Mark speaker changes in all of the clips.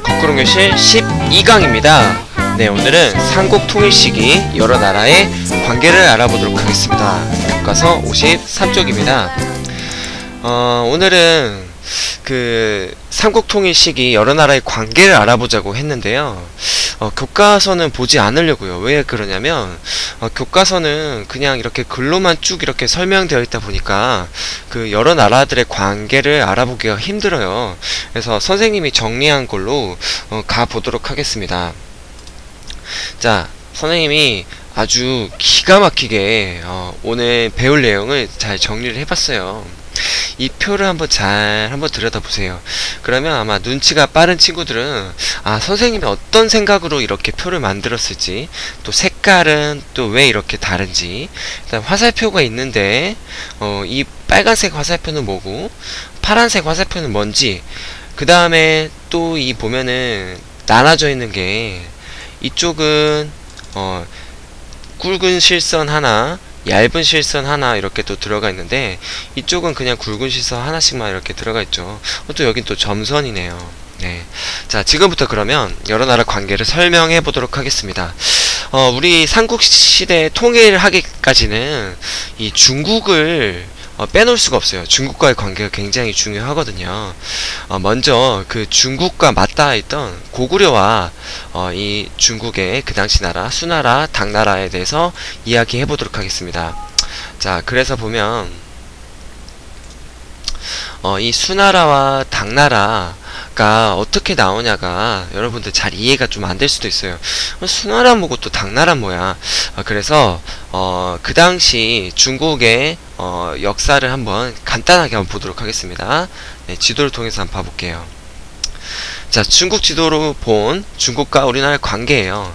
Speaker 1: 거꾸로교실 12강입니다. 네, 오늘은 삼국 통일 시기 여러 나라의 관계를 알아보도록 하겠습니다. 교과서 53쪽입니다. 오늘은 삼국 통일 시기 여러 나라의 관계를 알아보자고 했는데요. 교과서는 보지 않으려고요. 왜 그러냐면 교과서는 그냥 이렇게 글로만 쭉 이렇게 설명되어 있다 보니까 그 여러 나라들의 관계를 알아보기가 힘들어요. 그래서 선생님이 정리한 걸로 가보도록 하겠습니다. 자, 선생님이 아주 기가 막히게 오늘 배울 내용을 잘 정리를 해봤어요. 이 표를 한번 들여다보세요. 그러면 아마 눈치가 빠른 친구들은 선생님이 어떤 생각으로 이렇게 표를 만들었을지, 또 색깔은 또 왜 이렇게 다른지, 일단 화살표가 있는데 이 빨간색 화살표는 뭐고 파란색 화살표는 뭔지, 그 다음에 또 이 보면은 나눠져 있는 게 이쪽은 굵은 실선 하나, 얇은 실선 하나 이렇게 또 들어가 있는데 이쪽은 그냥 굵은 실선 하나씩만 이렇게 들어가 있죠. 또 여긴 또 점선이네요. 네. 자, 지금부터 그러면 여러 나라 관계를 설명해 보도록 하겠습니다. 우리 삼국시대 통일하기까지는 이 중국을 빼놓을 수가 없어요. 중국과의 관계가 굉장히 중요하거든요. 먼저 그 중국과 맞닿아 있던 고구려와 이 중국의 그 당시 나라, 수나라, 당나라에 대해서 이야기해 보도록 하겠습니다. 자, 그래서 보면 이 수나라와 당나라가 어떻게 나오냐가 여러분들 잘 이해가 좀 안 될 수도 있어요. 수나라 뭐고 또 당나라 뭐야. 그래서 그 당시 중국의 역사를 한번 간단하게 한번 보도록 하겠습니다. 네, 지도를 통해서 한번 봐볼게요. 자, 중국 지도로 본 중국과 우리나라의 관계예요.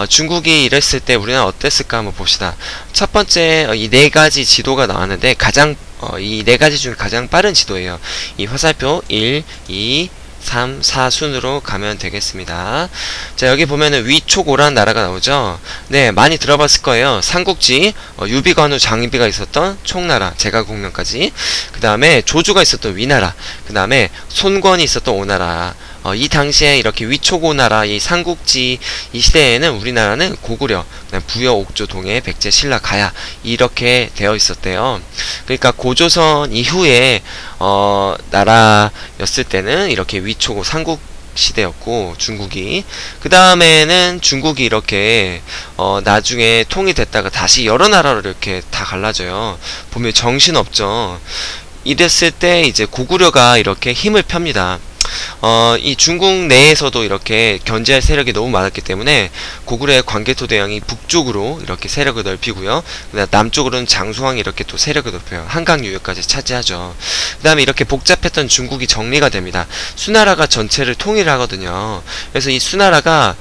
Speaker 1: 중국이 이랬을 때 우리나라 어땠을까 한번 봅시다. 첫 번째 이 네 가지 지도가 나왔는데 이 네 가지 중에 가장 빠른 지도예요. 이 화살표 1, 2, 3, 4 순으로 가면 되겠습니다. 자, 여기 보면은 위촉오라는 나라가 나오죠. 네, 많이 들어봤을 거예요. 삼국지, 유비관우 장비가 있었던 총나라, 제갈공명까지. 그 다음에 조주가 있었던 위나라, 그 다음에 손권이 있었던 오나라. 이 당시에 이렇게 위촉오나라, 이 삼국지 이 시대에는 우리나라는 고구려, 부여, 옥조, 동해, 백제, 신라, 가야 이렇게 되어 있었대요. 그러니까 고조선 이후에 나라였을 때는 이렇게 위촉오 삼국 시대였고, 중국이 그 다음에는 중국이 이렇게 나중에 통일됐다가 다시 여러 나라로 이렇게 다 갈라져요. 보면 정신없죠. 이랬을 때 이제 고구려가 이렇게 힘을 펴니다. 이 중국 내에서도 이렇게 견제할 세력이 너무 많았기 때문에 고구려의 광개토대왕이 북쪽으로 이렇게 세력을 넓히고요. 남쪽으로는 장수왕이 이렇게 또 세력을 높여요. 한강 유역까지 차지하죠. 그 다음에 이렇게 복잡했던 중국이 정리가 됩니다. 수나라가 전체를 통일하거든요. 그래서 이 수나라가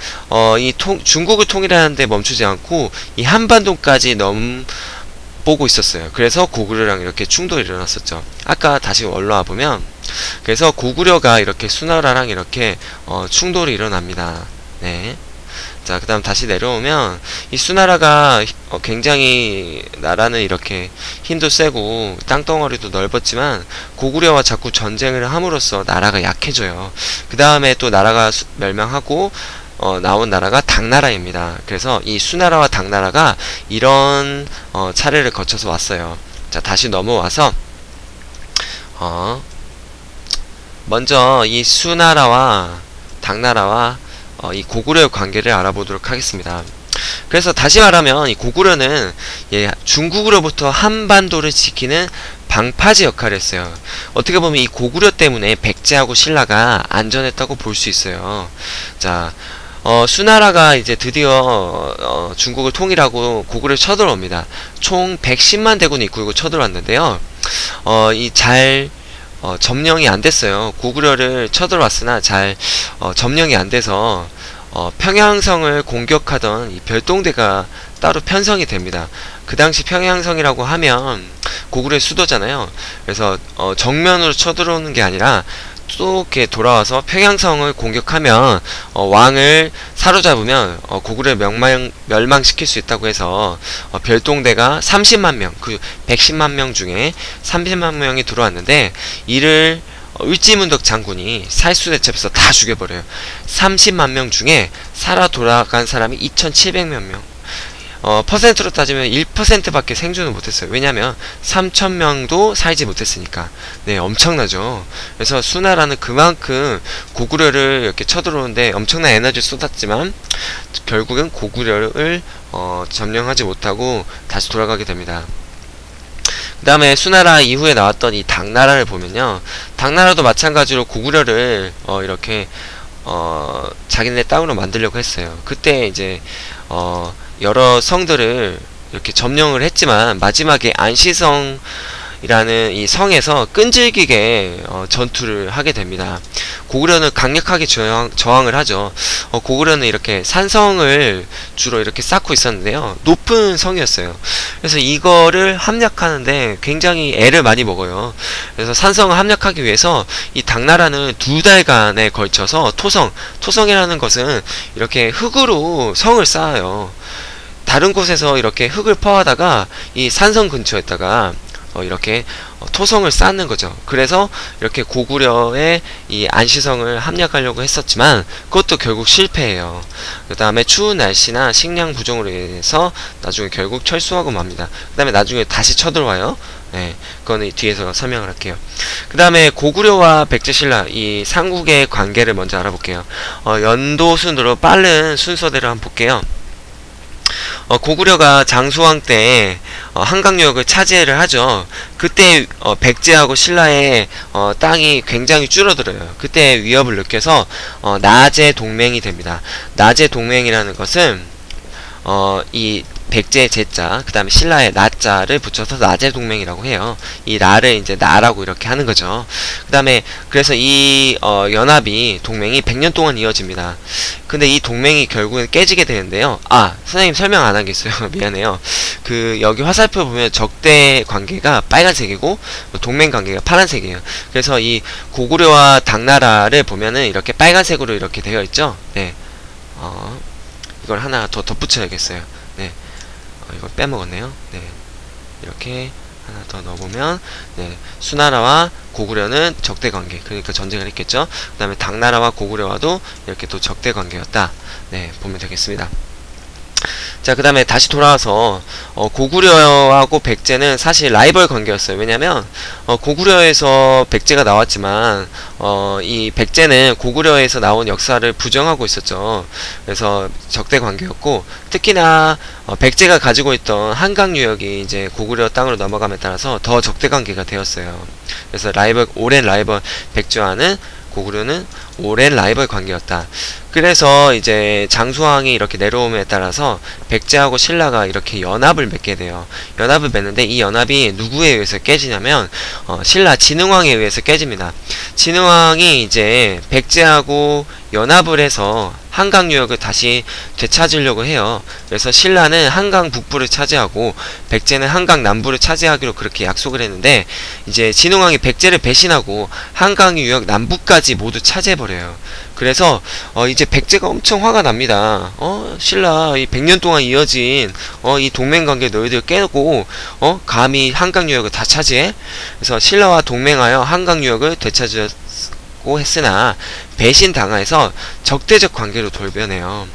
Speaker 1: 중국을 통일하는데 멈추지 않고 이 한반도까지 보고 있었어요. 그래서 고구려랑 이렇게 충돌이 일어났었죠. 아까 다시 올라와 보면, 그래서 고구려가 이렇게 수나라랑 이렇게 충돌이 일어납니다. 네. 자, 그 다음 다시 내려오면 이 수나라가 굉장히 나라는 이렇게 힘도 세고 땅덩어리도 넓었지만 고구려와 자꾸 전쟁을 함으로써 나라가 약해져요. 그 다음에 또 나라가 멸망하고 나온 나라가 당나라입니다. 그래서 이 수나라와 당나라가 이런 차례를 거쳐서 왔어요. 자, 다시 넘어와서 먼저 이 수나라와 당나라와 이 고구려의 관계를 알아보도록 하겠습니다. 그래서 다시 말하면 이 고구려는 중국으로부터 한반도를 지키는 방파제 역할을 했어요. 어떻게 보면 이 고구려 때문에 백제하고 신라가 안전했다고 볼 수 있어요. 자, 수나라가 이제 드디어 중국을 통일하고 고구려를 쳐들어옵니다. 총 110만 대군이 이끌고 쳐들어왔는데요. 점령이 안 됐어요. 고구려를 쳐들어왔으나 잘 점령이 안 돼서 평양성을 공격하던 이 별동대가 따로 편성이 됩니다. 그 당시 평양성이라고 하면 고구려의 수도잖아요. 그래서 정면으로 쳐들어오는 게 아니라 또 이렇게 돌아와서 평양성을 공격하면 왕을 사로잡으면 고구려를 멸망시킬 수 있다고 해서 별동대가 30만 명, 그 110만 명 중에 30만 명이 들어왔는데 이를 을지문덕 장군이 살수대첩에서 다 죽여버려요. 30만 명 중에 살아 돌아간 사람이 2,700몇 명. 퍼센트로 따지면 1%밖에 생존을 못했어요. 왜냐면 3,000명도 살지 못했으니까. 네, 엄청나죠. 그래서 수나라는 그만큼 고구려를 이렇게 쳐들어오는데 엄청난 에너지를 쏟았지만 결국은 고구려를 점령하지 못하고 다시 돌아가게 됩니다. 그 다음에 수나라 이후에 나왔던 이 당나라를 보면요, 당나라도 마찬가지로 고구려를 이렇게 자기네 땅으로 만들려고 했어요. 그때 이제 여러 성들을 이렇게 점령을 했지만 마지막에 안시성이라는 이 성에서 끈질기게 전투를 하게 됩니다. 고구려는 강력하게 저항을 하죠. 고구려는 이렇게 산성을 주로 이렇게 쌓고 있었는데요, 높은 성이었어요. 그래서 이거를 함락하는데 굉장히 애를 많이 먹어요. 그래서 산성을 함락하기 위해서 이 당나라는 2달간에 걸쳐서 토성이라는 것은 이렇게 흙으로 성을 쌓아요. 다른 곳에서 이렇게 흙을 퍼하다가 이 산성 근처에다가 이렇게 토성을 쌓는 거죠. 그래서 이렇게 고구려의 이 안시성을 함락하려고 했었지만 그것도 결국 실패해요. 그 다음에 추운 날씨나 식량 부족으로 인해서 나중에 결국 철수하고 맙니다. 그 다음에 나중에 다시 쳐들어와요. 네, 그거는 뒤에서 설명을 할게요. 그 다음에 고구려와 백제신라 이 삼국의 관계를 먼저 알아볼게요. 연도순으로 빠른 순서대로 한번 볼게요. 고구려가 장수왕 때 한강유역을 차지를 하죠. 그때 백제하고 신라의 땅이 굉장히 줄어들어요. 그때 위협을 느껴서 나제 동맹이 됩니다. 나제 동맹이라는 것은 이 백제의 제자, 그 다음에 신라의 나자를 붙여서 나제 동맹이라고 해요. 이 나를 이제 나라고 이렇게 하는 거죠. 그 다음에 그래서 이 연합이 동맹이 100년 동안 이어집니다. 근데 이 동맹이 결국은 깨지게 되는데요. 선생님 설명 안 하겠어요. 미안해요. 여기 화살표 보면 적대 관계가 빨간색이고 동맹 관계가 파란색이에요. 그래서 이 고구려와 당나라를 보면은 이렇게 빨간색으로 이렇게 되어 있죠. 네. 이걸 하나 더 덧붙여야겠어요. 네. 이걸 빼먹었네요. 네. 이렇게 하나 더 넣어보면, 네. 수나라와 고구려는 적대관계, 그러니까 전쟁을 했겠죠. 그 다음에 당나라와 고구려와도 이렇게 또 적대관계였다. 네, 보면 되겠습니다. 자, 그 다음에 다시 돌아와서 고구려하고 백제는 사실 라이벌 관계였어요. 왜냐면 고구려에서 백제가 나왔지만 이 백제는 고구려에서 나온 역사를 부정하고 있었죠. 그래서 적대 관계였고, 특히나 백제가 가지고 있던 한강 유역이 이제 고구려 땅으로 넘어감에 따라서 더 적대 관계가 되었어요. 그래서 오랜 라이벌 백제와는 고구려는 오랜 라이벌 관계였다. 그래서 이제 장수왕이 이렇게 내려옴에 따라서 백제하고 신라가 이렇게 연합을 맺게 돼요. 연합을 맺는데 이 연합이 누구에 의해서 깨지냐면 신라 진흥왕에 의해서 깨집니다. 진흥왕이 이제 백제하고 연합을 해서 한강 유역을 다시 되찾으려고 해요. 그래서 신라는 한강 북부를 차지하고 백제는 한강 남부를 차지하기로 그렇게 약속을 했는데, 이제 진흥왕이 백제를 배신하고 한강 유역 남부까지 모두 차지해버려요. 그래서 이제 백제가 엄청 화가 납니다. 신라 이 100년 동안 이어진 이 동맹관계 너희들 깨고 감히 한강 유역을 다 차지해? 그래서 신라와 동맹하여 한강 유역을 되찾으려고 했으나 배신당해서 적대적 관계로 돌변해요.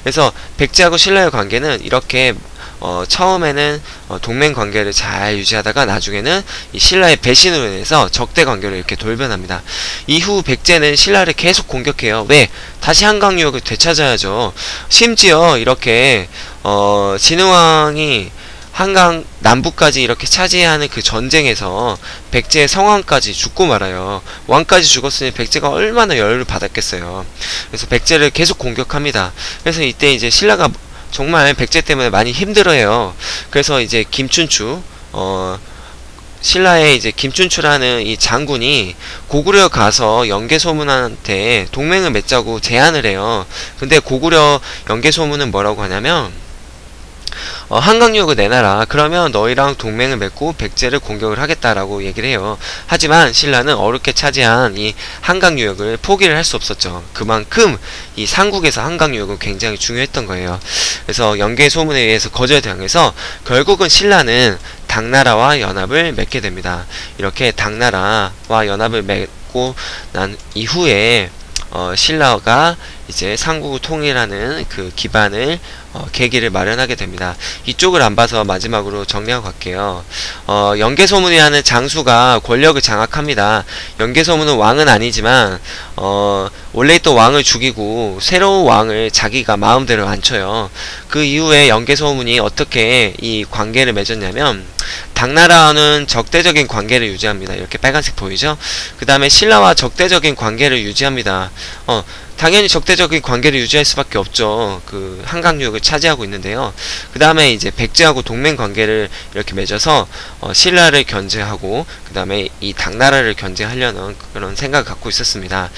Speaker 1: 그래서 백제하고 신라의 관계는 이렇게 처음에는 동맹 관계를 잘 유지하다가 나중에는 이 신라의 배신으로 인해서 적대 관계로 이렇게 돌변합니다. 이후 백제는 신라를 계속 공격해요. 왜? 다시 한강 유역을 되찾아야죠. 심지어 이렇게 진흥왕이 한강 남부까지 이렇게 차지하는 그 전쟁에서 백제의 성왕까지 죽고 말아요. 왕까지 죽었으니 백제가 얼마나 열을 받았겠어요. 그래서 백제를 계속 공격합니다. 그래서 이때 이제 신라가 정말 백제 때문에 많이 힘들어해요. 그래서 이제 김춘추, 신라의 이제 김춘추라는 이 장군이 고구려 가서 연개소문한테 동맹을 맺자고 제안을 해요. 근데 고구려 연개소문은 뭐라고 하냐면, 한강유역을 내놔라. 그러면 너희랑 동맹을 맺고 백제를 공격을 하겠다라고 얘기를 해요. 하지만 신라는 어렵게 차지한 이 한강유역을 포기를 할 수 없었죠. 그만큼 이 삼국에서 한강유역은 굉장히 중요했던 거예요. 그래서 연개소문에 의해서 거절당해서 결국은 신라는 당나라와 연합을 맺게 됩니다. 이렇게 당나라와 연합을 맺고 받고 난 이후에 신라가 이제 삼국을 통일하는 그 기반을 계기를 마련하게 됩니다. 이쪽을 안 봐서 마지막으로 정리하고 갈게요. 연개소문이라는 장수가 권력을 장악합니다. 연개소문은 왕은 아니지만 원래 있던 왕을 죽이고 새로운 왕을 자기가 마음대로 앉혀요. 그 이후에 연개소문이 어떻게 이 관계를 맺었냐면, 당나라와는 적대적인 관계를 유지합니다. 이렇게 빨간색 보이죠? 그 다음에 신라와 적대적인 관계를 유지합니다. 당연히 적대적인 관계를 유지할 수밖에 없죠. 그 한강유역을 차지하고 있는데요. 그 다음에 이제 백제하고 동맹 관계를 이렇게 맺어서 신라를 견제하고 그 다음에 이 당나라를 견제하려는 그런 생각을 갖고 있었습니다.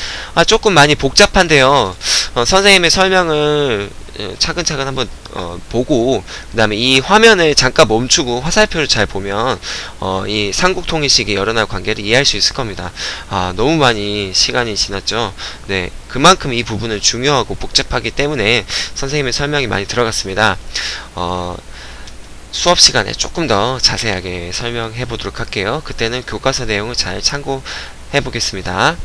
Speaker 1: 조금 많이 복잡한데요. 선생님의 설명을 차근차근 한번 보고 그 다음에 이 화면을 잠깐 멈추고 화살표를 잘 보면 이 삼국통일 시기 여러 나라 관계를 이해할 수 있을 겁니다. 너무 많이 시간이 지났죠. 네, 그만큼 이 부분은 중요하고 복잡하기 때문에 선생님의 설명이 많이 들어갔습니다. 수업 시간에 조금 더 자세하게 설명해 보도록 할게요. 그때는 교과서 내용을 잘 참고해 보겠습니다.